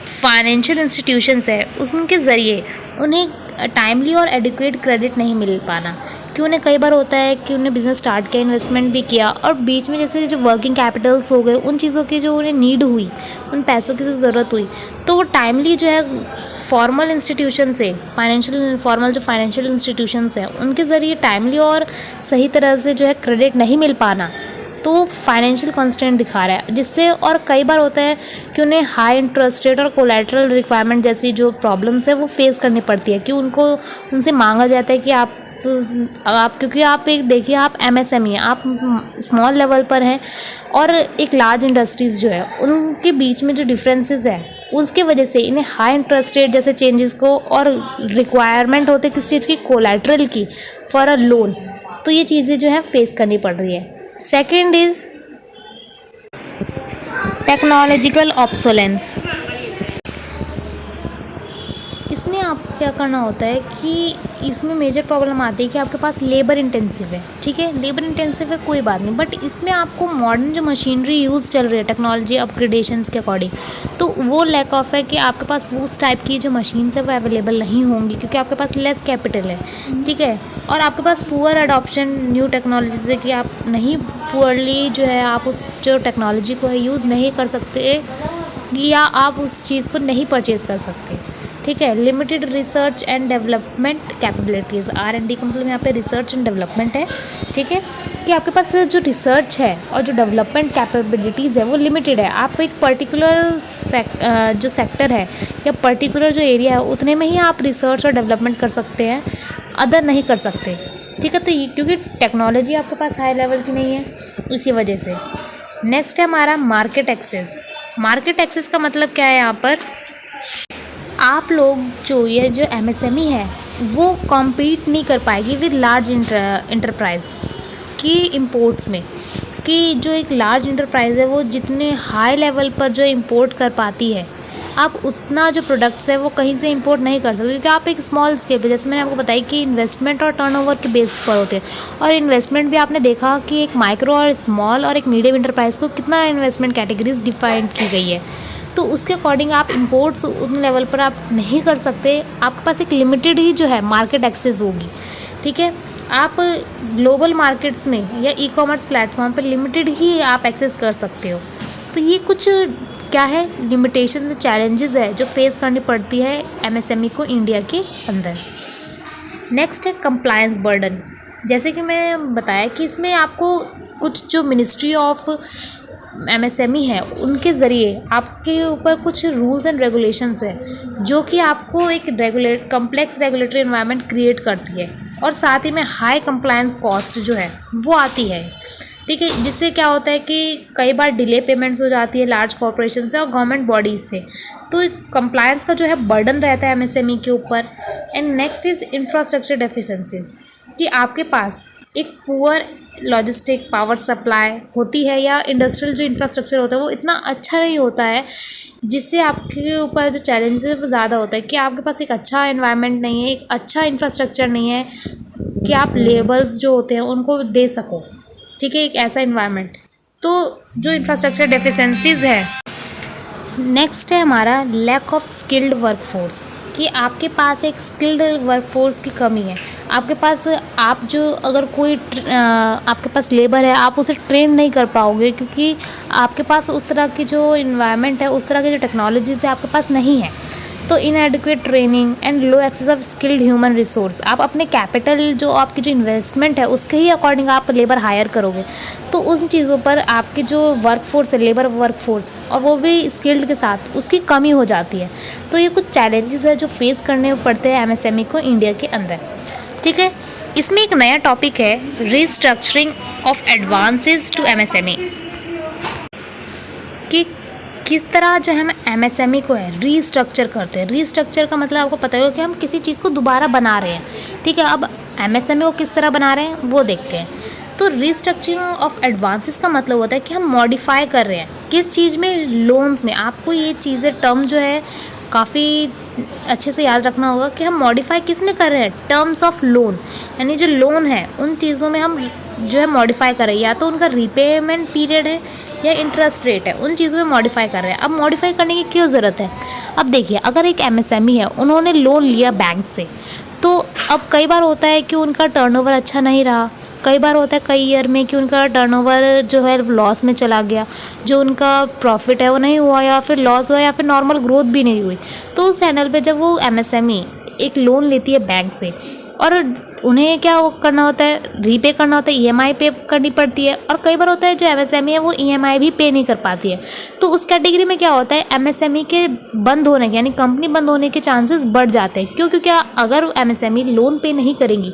फाइनेंशियल इंस्टीट्यूशंस है उनके ज़रिए उन्हें टाइमली और एडिक्वेट क्रेडिट नहीं मिल पाना, कि उन्हें कई बार होता है कि उन्हें बिज़नेस स्टार्ट किया, इन्वेस्टमेंट भी किया और बीच में जैसे जो वर्किंग कैपिटल्स हो गए, उन चीज़ों की जो उन्हें नीड हुई, उन पैसों की जो ज़रूरत हुई, तो वो टाइमली जो है फॉर्मल इंस्टीट्यूशन से फॉर्मल जो फाइनेंशियल इंस्टीट्यूशंस हैं उनके ज़रिए टाइमली और सही तरह से जो है क्रेडिट नहीं मिल पाना, तो वो फाइनेंशियल कंस्ट्रेंट दिखा रहा है, जिससे और कई बार होता है कि उन्हें हाई इंटरेस्ट रेट और कोलैटरल रिक्वायरमेंट जैसी जो प्रॉब्लम्स है वो फेस करनी पड़ती है, कि उनसे मांगा जाता है कि आप क्योंकि आप एक देखिए, आप एमएसएमई हैं, आप स्मॉल लेवल पर हैं और एक लार्ज इंडस्ट्रीज़ जो है उनके बीच में जो डिफरेंसेस है उसके वजह से इन्हें हाई इंटरेस्ट रेट जैसे चेंजेस को और रिक्वायरमेंट होते किस चीज़ की, कोलैटरल की, फॉर अ लोन, तो ये चीज़ें जो है फेस करनी पड़ रही है। Second is technological obsolescence. इसमें आपको क्या करना होता है कि इसमें मेजर प्रॉब्लम आती है कि आपके पास लेबर इंटेंसिव है, ठीक है, लेबर इंटेंसिव है कोई बात नहीं, बट इसमें आपको मॉडर्न जो मशीनरी यूज़ चल रही है टेक्नोलॉजी अपग्रेडेशंस के अकॉर्डिंग, तो वो लैक ऑफ है कि आपके पास वो उस टाइप की जो मशीन्स है वो अवेलेबल नहीं होंगी, क्योंकि आपके पास लेस कैपिटल है, ठीक है, और आपके पास पुअर अडॉप्शन न्यू टेक्नोलॉजी से, कि आप नहीं पुअरली जो है आप उस जो टेक्नोलॉजी को है यूज़ नहीं कर सकते या आप उस चीज़ को नहीं परचेज़ कर सकते, ठीक है। Limited research and development capabilities, R&D का मतलब यहाँ पे रिसर्च एंड डेवलपमेंट है, ठीक है, कि आपके पास जो रिसर्च है और जो डेवलपमेंट कैपेबिलिटीज़ है वो लिमिटेड है। आप एक पर्टिकुलर जो सेक्टर है या पर्टिकुलर जो एरिया है उतने में ही आप रिसर्च और डेवलपमेंट कर सकते हैं, अदर नहीं कर सकते, ठीक है। तो ये क्योंकि टेक्नोलॉजी आपके पास हाई लेवल की नहीं है, इसी वजह से। नेक्स्ट है हमारा मार्केट एक्सेस। मार्केट एक्सेस का मतलब क्या है, यहाँ पर आप लोग जो एमएसएमई है वो कॉम्पीट नहीं कर पाएगी विद लार्ज इंटरप्राइज की इंपोर्ट्स में, कि जो एक लार्ज इंटरप्राइज है वो जितने हाई लेवल पर जो इंपोर्ट कर पाती है, आप उतना जो प्रोडक्ट्स है वो कहीं से इंपोर्ट नहीं कर सकते, क्योंकि आप एक स्मॉल स्केल पे, जैसे मैंने आपको बताया कि इन्वेस्टमेंट और टर्नओवर के बेस्ड पर होते हैं, और इन्वेस्टमेंट भी आपने देखा कि एक माइक्रो और स्मॉल और एक मीडियम इंटरप्राइज को कितना इन्वेस्टमेंट कैटेगरीज डिफाइन की गई है, तो उसके अकॉर्डिंग आप इंपोर्ट्स उतने लेवल पर आप नहीं कर सकते, आपके पास एक लिमिटेड ही जो है मार्केट एक्सेस होगी, ठीक है। आप ग्लोबल मार्केट्स में या ई कॉमर्स प्लेटफॉर्म पर लिमिटेड ही आप एक्सेस कर सकते हो, तो ये कुछ क्या है, लिमिटेशन चैलेंजेस है जो फेस करनी पड़ती है एमएसएमई को इंडिया के अंदर। नेक्स्ट है कंप्लायंस बर्डन। जैसे कि मैं बताया कि इसमें आपको कुछ जो मिनिस्ट्री ऑफ एमएसएमई है उनके ज़रिए आपके ऊपर कुछ रूल्स एंड रेगुलेशंस है जो कि आपको एक कम्प्लेक्स रेगुलेटरी एनवायरनमेंट क्रिएट करती है, और साथ ही में हाई कंप्लायंस कॉस्ट जो है वो आती है, ठीक है, जिससे क्या होता है कि कई बार डिले पेमेंट्स हो जाती है लार्ज कॉरपोरेशन से और गवर्नमेंट बॉडीज़ से, तो कंप्लायंस का जो है बर्डन रहता है एमएसएमई के ऊपर। And next is infrastructure deficiencies, कि आपके पास एक पुअर लॉजिस्टिक पावर सप्लाई होती है या इंडस्ट्रियल जो इंफ्रास्ट्रक्चर होता है वो इतना अच्छा नहीं होता है, जिससे आपके ऊपर जो चैलेंजेस है वो ज़्यादा होता है, कि आपके पास एक अच्छा एनवायरनमेंट नहीं है, एक अच्छा इंफ्रास्ट्रक्चर नहीं है कि आप लेबर्स जो होते हैं उनको दे सको, ठीक है, एक ऐसा एनवायरनमेंट, तो जो इंफ्रास्ट्रक्चर डेफिशिएंसीज है। नेक्स्ट है हमारा लैक ऑफ स्किल्ड वर्कफोर्स, कि आपके पास एक स्किल्ड वर्कफोर्स की कमी है, आपके पास आप जो अगर कोई आपके पास लेबर है आप उसे ट्रेन नहीं कर पाओगे, क्योंकि आपके पास उस तरह की जो इन्वायरमेंट है, उस तरह की जो टेक्नोलॉजीज है आपके पास नहीं है, तो inadequate training and low access of skilled human resource, आप अपने कैपिटल जो आपकी जो इन्वेस्टमेंट है उसके ही अकॉर्डिंग आप लेबर हायर करोगे, तो उन चीज़ों पर आपकी जो वर्कफोर्स है, लेबर वर्कफोर्स, और वो भी स्किल्ड के साथ उसकी कमी हो जाती है, तो ये कुछ चैलेंजेस है जो फेस करने पड़ते हैं एमएसएमई को इंडिया के अंदर, ठीक है। इसमें एक नया टॉपिक है restructuring of advances to MSME, कि किस तरह जो हम एमएसएमई को है रीस्ट्रक्चर करते हैं। रीस्ट्रक्चर का मतलब आपको पता होगा कि हम किसी चीज़ को दोबारा बना रहे हैं, ठीक है। अब एमएसएमई को किस तरह बना रहे हैं वो देखते हैं। तो रीस्ट्रक्चरिंग ऑफ एडवांसेस का मतलब होता है कि हम मॉडिफाई कर रहे हैं किस चीज़ में, लोन्स में। आपको ये चीज़ें टर्म जो है काफ़ी अच्छे से याद रखना होगा कि हम मॉडिफाई किस में कर रहे हैं, टर्म्स ऑफ लोन, यानी जो लोन है उन चीज़ों में हम जो है मॉडिफाई कर रहे हैं, या तो उनका रीपेमेंट पीरियड है या इंटरेस्ट रेट है, उन चीज़ों में मॉडिफाई कर रहे हैं। अब मॉडिफाई करने की क्यों ज़रूरत है, अब देखिए, अगर एक एमएसएमई है, उन्होंने लोन लिया बैंक से, तो अब कई बार होता है कि उनका टर्नओवर अच्छा नहीं रहा, कई बार होता है कई ईयर में कि उनका टर्नओवर जो है लॉस में चला गया, जो उनका प्रॉफिट है वो नहीं हुआ, या फिर लॉस हुआ, या फिर नॉर्मल ग्रोथ भी नहीं हुई। तो उस चैनल पे जब वो एमएसएमई एक लोन लेती है बैंक से, और उन्हें क्या वो करना होता है, रीपे करना होता है, ईएमआई पे करनी पड़ती है। और कई बार होता है जो एमएसएमई है वो ईएमआई भी पे नहीं कर पाती है। तो उस कैटेगरी में क्या होता है, एमएसएमई के बंद होने के, यानी कंपनी बंद होने के चांसेस बढ़ जाते हैं। क्यों? क्योंकि अगर एमएसएमई लोन पे नहीं करेंगी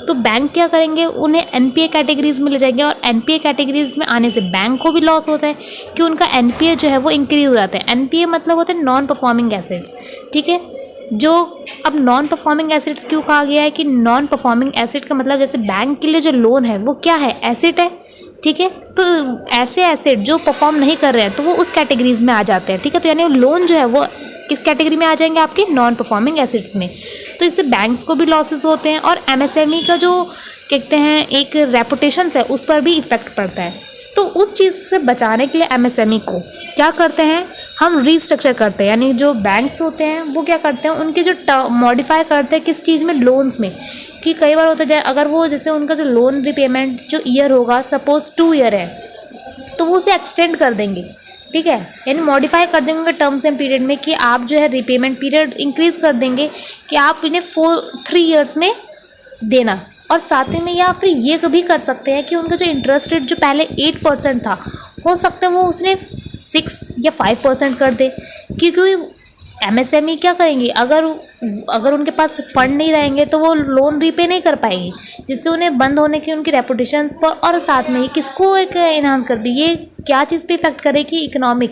तो बैंक क्या करेंगे, उन्हें एनपीए कैटेगरीज में ले जाएंगे, और एनपीए कैटेगरीज में आने से बैंक को भी लॉस होता है कि उनका एनपीए जो है वो इंक्रीज हो जाता है। एनपीए मतलब होता है नॉन परफॉर्मिंग एसेट्स, ठीक है। जो अब नॉन परफॉर्मिंग एसेट्स क्यों कहा गया है कि नॉन परफॉर्मिंग एसेट का मतलब जैसे बैंक के लिए जो लोन है वो क्या है, एसेट है, ठीक है। तो ऐसे एसेट जो परफॉर्म नहीं कर रहे हैं तो वो उस कैटेगरीज में आ जाते हैं, ठीक है। तो यानी लोन जो है वो किस कैटेगरी में आ जाएंगे, आपके नॉन परफॉर्मिंग एसेट्स में। तो इससे बैंक्स को भी लॉसेस होते हैं, और एमएसएमई का जो कहते हैं एक रेपुटेशन है उस पर भी इफेक्ट पड़ता है। तो उस चीज़ से बचाने के लिए एमएसएमई को क्या करते हैं, हम रीस्ट्रक्चर करते हैं। यानी जो बैंक्स होते हैं वो क्या करते हैं, उनके जो मॉडिफाई करते हैं किस चीज़ में, लोन्स में। कि कई बार होता है अगर वो जैसे उनका जो लोन रिपेमेंट जो ईयर होगा, सपोज 2 ईयर है, तो वो उसे एक्सटेंड कर देंगे, ठीक है। यानी मॉडिफाई कर देंगे टर्म्स एंड पीरियड में कि आप जो है रिपेमेंट पीरियड इंक्रीज़ कर देंगे कि आप इन्हें 3 ईयर्स में देना। और साथ ही में या फिर ये कभी कर सकते हैं कि उनका जो इंटरेस्ट रेट जो पहले 8% था, हो सकता है वो उसने 6 या 5% कर दे। क्योंकि एमएसएमई क्या करेंगी, अगर उनके पास फंड नहीं रहेंगे तो वो लोन रीपे नहीं कर पाएंगी, जिससे उन्हें बंद होने की उनकी रेपुटेशन पर, और साथ में ही किसको एक इन्हांस कर दी, ये क्या चीज़ पे इफेक्ट करेगी, इकोनॉमी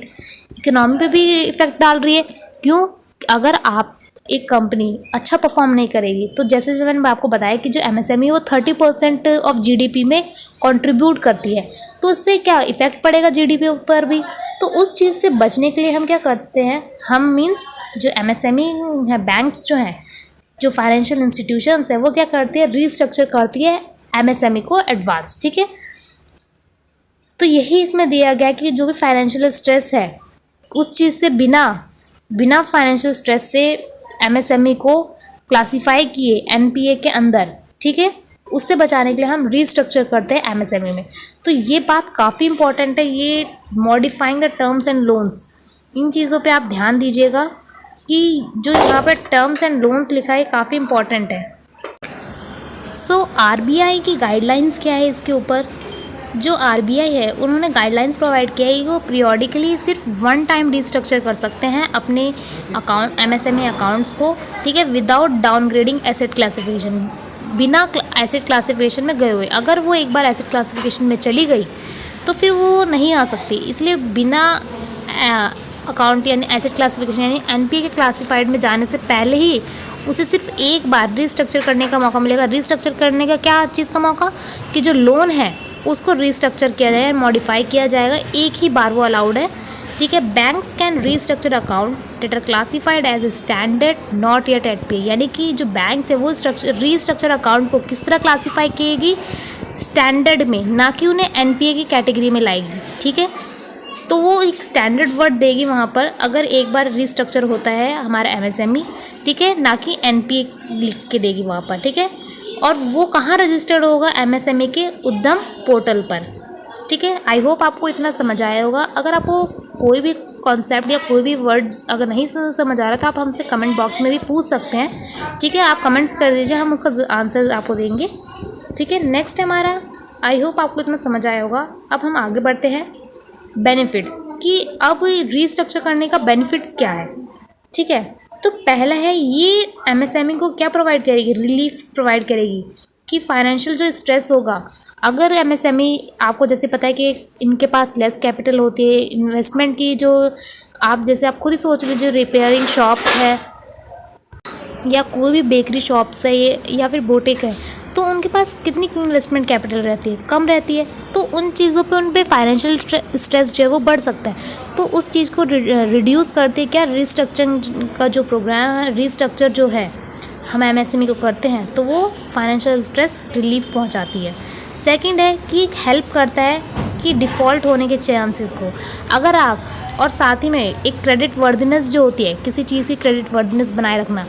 पे भी इफेक्ट डाल रही है। क्यों? अगर आप एक कंपनी अच्छा परफॉर्म नहीं करेगी तो जैसे मैंने आपको बताया कि जो एमएसएमई वो 30% ऑफ जीडीपी में कंट्रीब्यूट करती है, तो उससे क्या इफेक्ट पड़ेगा जीडीपी पर भी। तो उस चीज़ से बचने के लिए हम क्या करते हैं, हम मीन्स जो एमएसएमई है, बैंक्स जो हैं, जो फाइनेंशियल इंस्टीट्यूशंस है, वो क्या करती है, रीस्ट्रक्चर करती है एमएसएमई को एडवांस, ठीक है। तो यही इसमें दिया गया कि जो भी फाइनेंशियल स्ट्रेस है उस चीज़ से बिना फाइनेंशियल स्ट्रेस से एमएसएमई को क्लासीफाई किए एनपीए के अंदर, ठीक है, उससे बचाने के लिए हम रीस्ट्रक्चर करते हैं एमएसएमई में। तो ये बात काफ़ी इंपॉर्टेंट है, ये modifying the terms and loans, इन चीज़ों पे आप ध्यान दीजिएगा कि जो यहाँ पर टर्म्स एंड लोन्स लिखा है काफ़ी इंपॉर्टेंट है। सो आरबीआई की गाइडलाइंस क्या है इसके ऊपर, जो आरबीआई है उन्होंने गाइडलाइंस प्रोवाइड किया है कि वो पीरियोडिकली सिर्फ 1 टाइम रीस्ट्रक्चर कर सकते हैं अपने अकाउंट एमएसएमई अकाउंट्स को, ठीक है, विदाउट डाउनग्रेडिंग एसेट क्लासिफिकेशन, बिना एसेट क्लासिफिकेशन में गए हुए। अगर वो एक बार एसेट क्लासिफिकेशन में चली गई तो फिर वो नहीं आ सकती, इसलिए बिना अकाउंट यानी एसेट क्लासिफिकेशन यानी एनपीए के क्लासिफाइड में जाने से पहले ही उसे सिर्फ एक बार रीस्ट्रक्चर करने का मौका मिलेगा। रीस्ट्रक्चर करने का क्या चीज़ का मौका, कि जो लोन है उसको रीस्ट्रक्चर किया जाएगा, मॉडिफाई किया जाएगा, एक ही बार वो अलाउड है, ठीक है। Banks can restructure account that are classified as standard not yet at pay, यानी कि जो बैंक्स है वो रीस्ट्रक्चर अकाउंट को किस तरह क्लासीफाई किएगी, स्टैंडर्ड में, ना कि उन्हें एनपीए की कैटेगरी में लाएगी, ठीक है। तो वो एक स्टैंडर्ड वर्ड देगी वहाँ पर अगर एक बार रीस्ट्रक्चर होता है हमारा एमएसएमई, ठीक है, ना कि एनपीए लिख के देगी वहाँ पर, ठीक है। और वो कहाँ रजिस्टर्ड होगा, एमएसएमई के उद्यम पोर्टल पर, ठीक है। आई होप आपको इतना समझ आया होगा। अगर आपको कोई भी कॉन्सेप्ट या कोई भी वर्ड्स अगर नहीं समझ आ रहा तो आप हमसे कमेंट बॉक्स में भी पूछ सकते हैं, ठीक है। आप कमेंट्स कर दीजिए, हम उसका आंसर आपको देंगे, ठीक है। नेक्स्ट हमारा, आई होप आपको इतना समझ आया होगा। अब हम आगे बढ़ते हैं बेनिफिट्स, कि अब रीस्ट्रक्चर करने का बेनिफिट्स क्या है, ठीक है। तो पहला है, ये एमएसएमई को क्या प्रोवाइड करेगी, रिलीफ प्रोवाइड करेगी कि फाइनेंशियल जो स्ट्रेस होगा, अगर एमएसएमई, आपको जैसे पता है कि इनके पास लेस कैपिटल होती है, इन्वेस्टमेंट की जो आप जैसे आप खुद ही सोच लीजिए, रिपेयरिंग शॉप है या कोई भी बेकरी शॉप्स है या फिर बुटीक है, तो उनके पास कितनी इन्वेस्टमेंट कैपिटल रहती है, कम रहती है। तो उन चीज़ों पे उन पे फाइनेंशियल स्ट्रेस जो है वो बढ़ सकता है। तो उस चीज़ को रिड्यूस करते हैं क्या, रीस्ट्रक्चरिंग का जो प्रोग्राम है, रीस्ट्रक्चर जो है हम एमएसएमई को करते हैं तो वो फाइनेंशियल स्ट्रेस रिलीफ पहुंचाती है। सेकंड है कि हेल्प करता है कि डिफ़ॉल्ट होने के चांसेस को, अगर आप, और साथ ही में एक क्रेडिट वर्दिनेस जो होती है, किसी चीज़ की क्रेडिट वर्दिनेस बनाए रखना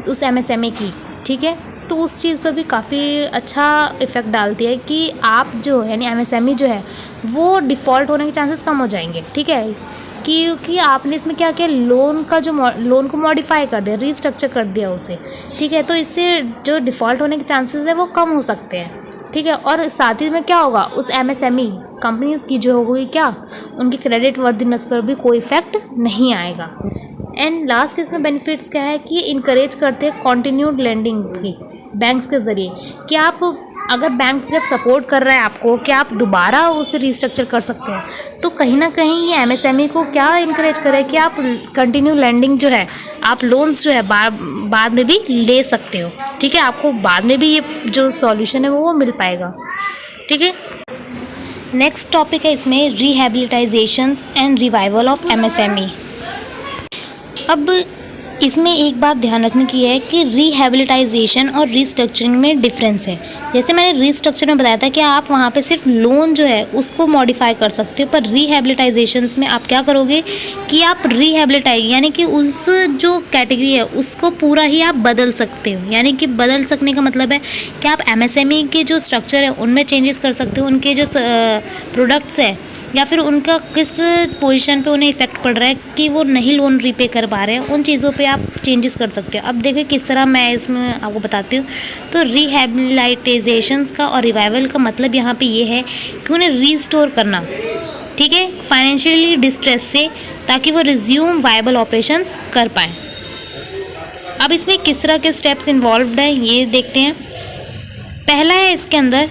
उस एमएसएमई की, ठीक है। तो उस चीज़ पर भी काफ़ी अच्छा इफ़ेक्ट डालती है कि आप जो यानी एमएसएमई जो है वो डिफ़ॉल्ट होने के चांसेस कम हो जाएंगे। ठीक है, क्योंकि आपने इसमें क्या किया, लोन का जो लोन को मॉडिफाई कर दिया, रीस्ट्रक्चर कर दिया उसे। ठीक है, तो इससे जो डिफ़ॉल्ट होने के चांसेस है वो कम हो सकते हैं। ठीक है, और साथ ही में क्या होगा, उस एमएसएमई कंपनीज़ की जो होगी क्या, उनकी क्रेडिट वर्दिनेस पर भी कोई इफ़ेक्ट नहीं आएगा। एंड लास्ट इसमें बेनिफिट्स क्या है कि इनकरेज करते हैं कॉन्टिन्यूड लेंडिंग भी बैंक्स के ज़रिए, कि आप अगर बैंक जब सपोर्ट कर रहा है आपको कि आप दोबारा उसे रीस्ट्रक्चर कर सकते हैं, तो कहीं ना कहीं ये एमएसएमई को क्या इनकरेज करे कि आप कंटिन्यू लेंडिंग जो है, आप लोन्स जो है बाद में भी ले सकते हो। ठीक है, आपको बाद में भी ये जो सॉल्यूशन है वो मिल पाएगा। ठीक है, नेक्स्ट टॉपिक है इसमें रिहैबिलिटाइजेशन एंड रिवाइवल ऑफ एमएसएमई। अब इसमें एक बात ध्यान रखने की है कि रिहैबिलिटाइजेशन और रीस्ट्रक्चरिंग में डिफरेंस है। जैसे मैंने रीस्ट्रक्चर में बताया था कि आप वहाँ पे सिर्फ लोन जो है उसको मॉडिफाई कर सकते हो, पर रिहैबिलिटाइजेशंस में आप क्या करोगे कि आप रिहैबिलिटाइज यानी कि उस जो कैटेगरी है उसको पूरा ही आप बदल सकते हो। यानी कि बदल सकने का मतलब है कि आप एमएसएमई के जो स्ट्रक्चर है उनमें चेंजेस कर सकते हो, उनके जो प्रोडक्ट्स है या फिर उनका किस पोजीशन पे उन्हें इफ़ेक्ट पड़ रहा है कि वो नहीं लोन रीपे कर पा रहे हैं, उन चीज़ों पे आप चेंजेस कर सकते हो। अब देखिए किस तरह मैं इसमें आपको बताती हूँ। तो रिहैबिलिटाइजेशंस का और रिवाइवल का मतलब यहाँ पे ये है कि उन्हें रीस्टोर करना, ठीक है, फाइनेंशियली डिस्ट्रेस से, ताकि वो रिज्यूम वायबल ऑपरेशंस कर पाएँ। अब इसमें किस तरह के स्टेप्स इन्वॉल्व्ड हैं ये देखते हैं। पहला है इसके अंदर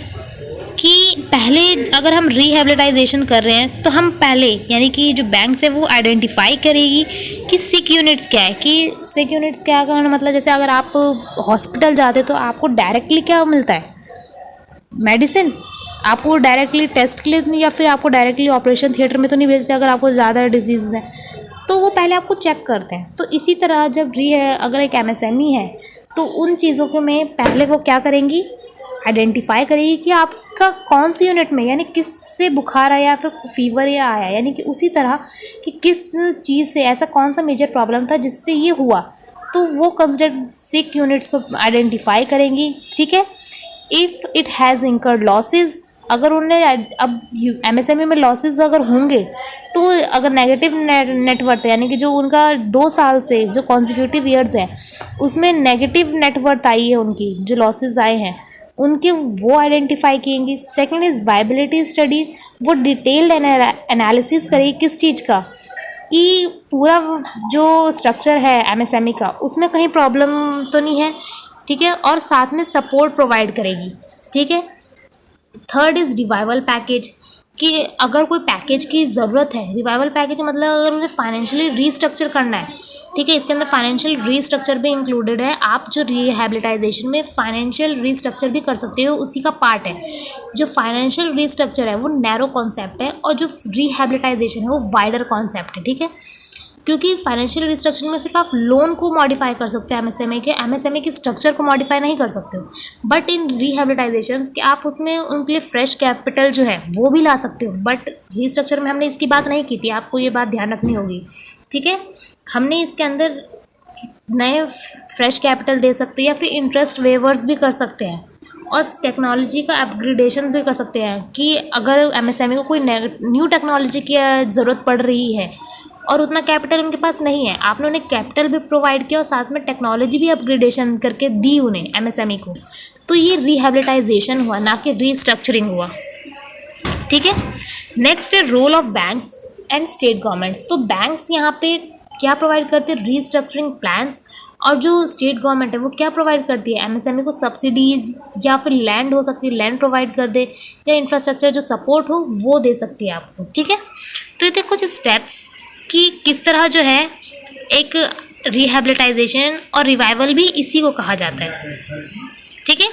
कि पहले अगर हम रिहैबिलिटाइजेशन कर रहे हैं तो हम पहले यानी कि जो बैंक्स है वो आइडेंटिफाई करेगी कि सिक यूनिट्स क्या है। कि सिक यूनिट्स क्या करना मतलब, जैसे अगर आप हॉस्पिटल जाते हो तो आपको डायरेक्टली क्या मिलता है, मेडिसिन। आपको डायरेक्टली टेस्ट के लिए या फिर आपको डायरेक्टली ऑपरेशन थिएटर में तो नहीं भेजते अगर आपको ज़्यादा डिजीज़ है, तो वो पहले आपको चेक करते हैं। तो इसी तरह जब अगर एक एमएसएमई है तो उन चीज़ों के में पहले वो क्या करेंगी, आइडेंटिफाई करेगी कि आपका कौन सी यूनिट में यानी किस से बुखार आया या फिर फीवर या आया, यानी कि उसी तरह कि किस चीज़ से, ऐसा कौन सा मेजर प्रॉब्लम था जिससे ये हुआ, तो वो कंसिडर सिक यूनिट्स को आइडेंटिफाई करेंगी। ठीक है, if it has incurred losses, अगर उन्हें अब एमएसएमई में लॉसेस अगर होंगे तो अगर नेगेटिव नेटवर्थ यानी कि जो उनका 2 साल से जो कॉन्सिक्यूटिव ईयर्स है उसमें नेगेटिव नेटवर्थ आई है, उनकी जो लॉसेस आए हैं उनके वो आइडेंटिफाई किएंगी। सेकेंड इज़ वायबिलिटी स्टडी, वो डिटेल्ड एनालिसिस करेगी किस चीज़ का, कि पूरा जो स्ट्रक्चर है एमएसएमई का उसमें कहीं प्रॉब्लम तो नहीं है। ठीक है, और साथ में सपोर्ट प्रोवाइड करेगी। ठीक है, थर्ड इज़ रिवाइवल पैकेज, कि अगर कोई पैकेज की ज़रूरत है, रिवाइवल पैकेज मतलब अगर उन्हें फाइनेंशियली रीस्ट्रक्चर करना है। ठीक है, इसके अंदर फाइनेंशियल रीस्ट्रक्चर भी इंक्लूडेड है। आप जो रिहैबिलिटाइजेशन में फाइनेंशियल रीस्ट्रक्चर भी कर सकते हो, उसी का पार्ट है। जो फाइनेंशियल रीस्ट्रक्चर है वो नैरो कॉन्सेप्ट है और जो रिहैबिलिटाइजेशन है वो वाइडर कॉन्सेप्ट है। ठीक है, क्योंकि फाइनेंशियल रिस्ट्रक्शन में सिर्फ आप लोन को मॉडिफाई कर सकते हो, एमएसएमई के स्ट्रक्चर को मॉडिफाई नहीं कर सकते हो। बट इन रिहैबिलिटाइजेशन के आप उसमें उनके लिए फ्रेश कैपिटल जो है वो भी ला सकते हो। बट रिस्ट्रक्चर में हमने इसकी बात नहीं की थी, आपको ये बात ध्यान रखनी होगी। ठीक है, हमने इसके अंदर नए फ्रेश कैपिटल दे सकते हैं या फिर इंटरेस्ट वेवर्स भी कर सकते हैं और टेक्नोलॉजी का अपग्रेडेशन भी कर सकते हैं। कि अगर एमएसएमई को कोई न्यू टेक्नोलॉजी की ज़रूरत पड़ रही है और उतना कैपिटल उनके पास नहीं है, आपने उन्हें कैपिटल भी प्रोवाइड किया और साथ में टेक्नोलॉजी भी अपग्रेडेशन करके दी उन्हें एमएसएमई को, तो ये रिहैबिलिटाइजेशन हुआ, ना कि रीस्ट्रक्चरिंग हुआ। ठीक है, नेक्स्ट है role of banks and state governments. तो बैंक्स यहाँ पे क्या प्रोवाइड करते हैं, रीस्ट्रक्चरिंग प्लान्स, और जो स्टेट गवर्नमेंट है वो क्या प्रोवाइड करती है, एमएसएमई को सब्सिडीज़ या फिर लैंड हो सकती है, लैंड प्रोवाइड कर दे, या इंफ्रास्ट्रक्चर जो सपोर्ट हो वो दे सकती है आपको। ठीक है, तो ये थे कुछ स्टेप्स कि किस तरह जो है एक रिहैबिलिटाइजेशन और रिवाइवल भी इसी को कहा जाता है। ठीक है,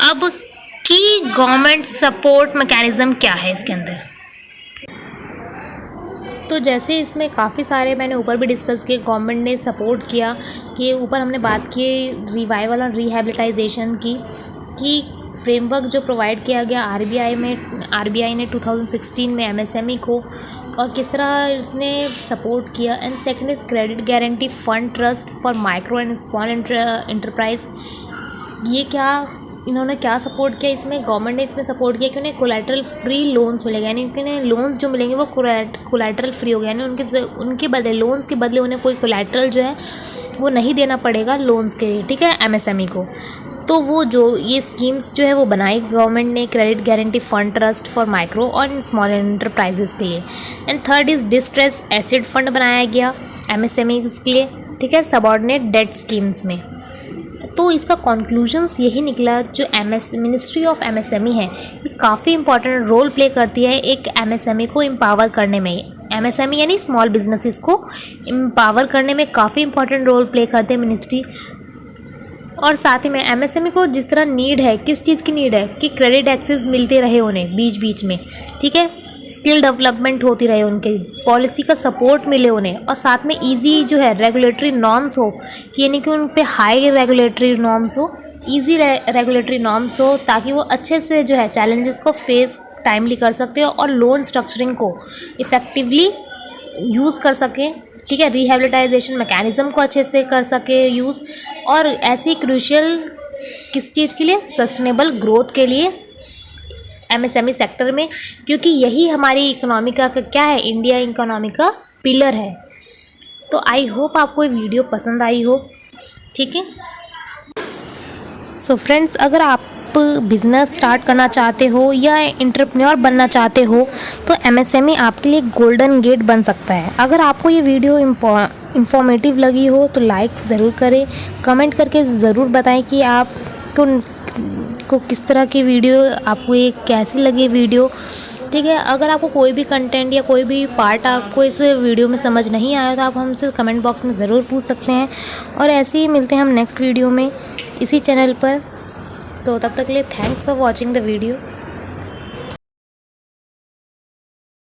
अब की गवर्नमेंट सपोर्ट मैकेनिज्म क्या है इसके अंदर। तो जैसे इसमें काफ़ी सारे मैंने ऊपर भी डिस्कस किए, गवर्नमेंट ने सपोर्ट किया कि ऊपर हमने बात की रिवाइवल और रिहैबिलिटाइजेशन की, कि फ्रेमवर्क जो प्रोवाइड किया गया आरबीआई ने 2016 में एमएसएमई को, और किस तरह इसने सपोर्ट किया। And second is credit guarantee fund trust for micro and small enterprise. ये क्या इन्होंने क्या सपोर्ट किया इसमें, गवर्नमेंट ने इसमें सपोर्ट किया कि उन्हें कोलैटरल फ्री लोन्स मिलेगा, यानी उन्हें लोन्स जो मिलेंगे वो कोलैटरल फ्री हो गया, यानी उनके बदले लोन्स के बदले उन्हें कोई कोलैटरल जो है वो नहीं देना पड़ेगा लोन्स के लिए, ठीक है, एमएसएमई को। तो वो जो ये स्कीम्स जो है वो बनाई गवर्नमेंट ने, credit guarantee fund trust for micro और स्मॉल एंटरप्राइजेस के लिए। And third is distress acid fund बनाया गया एमएसएमईज़ के लिए, ठीक है, सबऑर्डिनेट डेट स्कीम्स में। तो इसका कंक्लूजन्स यही निकला, जो मिनिस्ट्री ऑफ एमएसएमई है ये काफ़ी इंपॉर्टेंट रोल प्ले करती है एक एमएसएमई को एम्पावर करने में। एमएसएमई यानी स्मॉल बिजनेसेस को एम्पावर करने में काफ़ी इंपॉर्टेंट रोल प्ले करते हैं मिनिस्ट्री। और साथ ही में एमएसएमई को जिस तरह नीड है, किस चीज़ की नीड है कि क्रेडिट एक्सेस मिलते रहे उन्हें बीच बीच में, ठीक है, स्किल डेवलपमेंट होती रहे उनके, पॉलिसी का सपोर्ट मिले उन्हें, और साथ में इजी जो है रेगुलेटरी नॉर्म्स हो, कि यानी कि उन पे हाई रेगुलेटरी नॉर्म्स हो, इजी रेगुलेटरी नॉर्म्स हो, ताकि वो अच्छे से जो है चैलेंजेस को फेस टाइमली कर सकते हो और लोन स्ट्रक्चरिंग को इफ़ेक्टिवली यूज़ कर सकें, ठीक है, रिहेबिलिटाइजेशन मैकेनिज़्म को अच्छे से कर सके यूज़। और ऐसी क्रूशियल किस चीज़ के लिए, सस्टेनेबल ग्रोथ के लिए एमएसएमई सेक्टर में, क्योंकि यही हमारी इकोनॉमी का क्या है, इंडिया इकोनॉमी का पिलर है। तो आई होप आपको ये वीडियो पसंद आई हो, ठीक है। सो फ्रेंड्स, अगर आप बिज़नेस स्टार्ट करना चाहते हो या एंटरप्रेन्योर बनना चाहते हो तो एमएसएमई आपके लिए गोल्डन गेट बन सकता है। अगर आपको ये वीडियो इंफॉर्मेटिव लगी हो तो लाइक ज़रूर करें, कमेंट करके ज़रूर बताएं कि आपको किस तरह की वीडियो, आपको ये कैसी लगी वीडियो, ठीक है। अगर आपको कोई भी कंटेंट या कोई भी पार्ट आपको इस वीडियो में समझ नहीं आया तो आप हमसे कमेंट बॉक्स में ज़रूर पूछ सकते हैं। और ऐसे ही मिलते हैं हम नेक्स्ट वीडियो में इसी चैनल पर। तो तब तक के लिए thanks for watching the video.